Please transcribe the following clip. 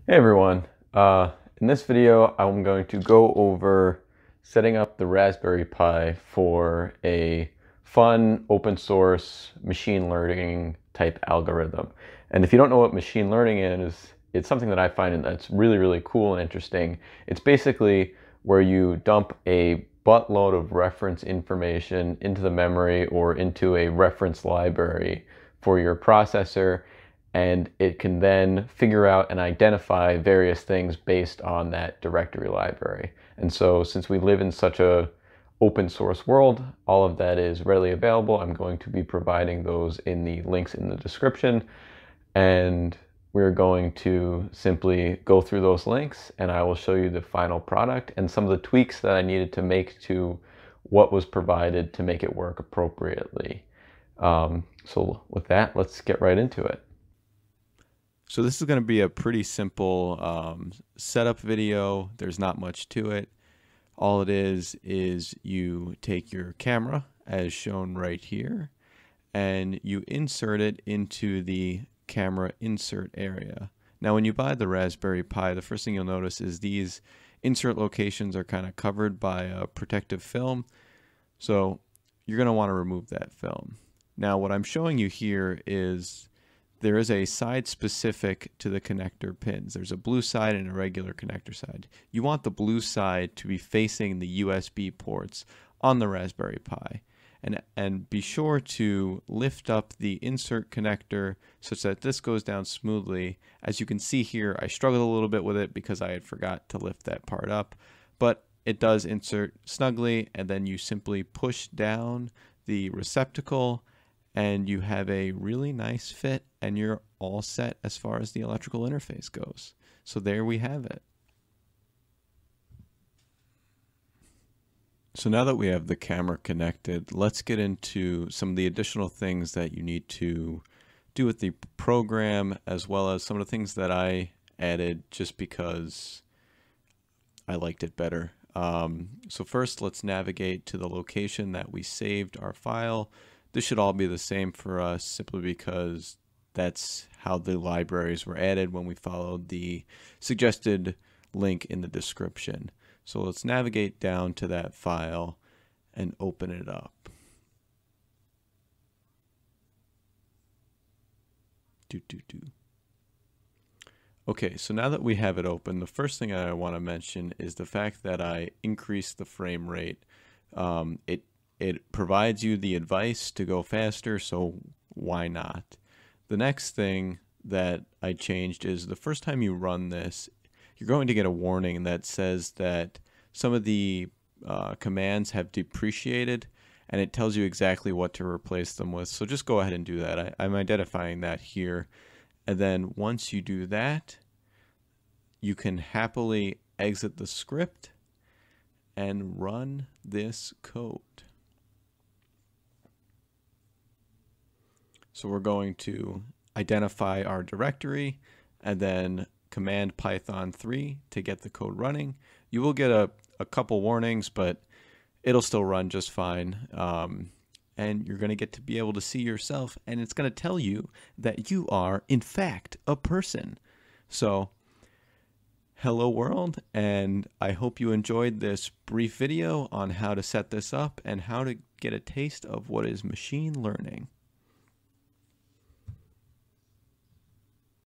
Hey everyone, in this video I'm going to go over setting up the Raspberry Pi for a fun open source machine learning type algorithm. And if you don't know what machine learning is, it's something that I find that's really cool and interesting. It's basically where you dump a buttload of reference information into the memory or into a reference library for your processor, and it can then figure out and identify various things based on that directory library. And so since we live in such a open source world, all of that is readily available. I'm going to be providing those in the links in the description, and we're going to simply go through those links and I will show you the final product and some of the tweaks that I needed to make to what was provided to make it work appropriately. So with that, let's get right into it. So this is going to be a pretty simple setup video. There's not much to it. All it is you take your camera, as shown right here, and you insert it into the camera insert area. Now, when you buy the Raspberry Pi, the first thing you'll notice is these insert locations are kind of covered by a protective film. So you're going to want to remove that film. Now, what I'm showing you here is there is a side specific to the connector pins. There's a blue side and a regular connector side. You want the blue side to be facing the USB ports on the Raspberry Pi. And be sure to lift up the insert connector such that this goes down smoothly. As you can see here, I struggled a little bit with it because I had forgot to lift that part up, but it does insert snugly, and then you simply push down the receptacle and you have a really nice fit, and you're all set as far as the electrical interface goes. So there we have it. So now that we have the camera connected, let's get into some of the additional things that you need to do with the program, as well as some of the things that I added just because I liked it better. So first, let's navigate to the location that we saved our file. This should all be the same for us simply because that's how the libraries were added when we followed the suggested link in the description. So let's navigate down to that file and open it up. Okay, so now that we have it open, the first thing I want to mention is the fact that I increased the frame rate. It provides you the advice to go faster, so why not? The next thing that I changed is the first time you run this, you're going to get a warning that says that some of the commands have depreciated, and it tells you exactly what to replace them with. So just go ahead and do that. I'm identifying that here. And then once you do that, you can happily exit the script and run this code. So we're going to identify our directory and then command Python 3 to get the code running. You will get a couple warnings, but it'll still run just fine. And you're going to get to be able to see yourself, and it's going to tell you that you are, in fact, a person. So hello world, and I hope you enjoyed this brief video on how to set this up and how to get a taste of what is machine learning.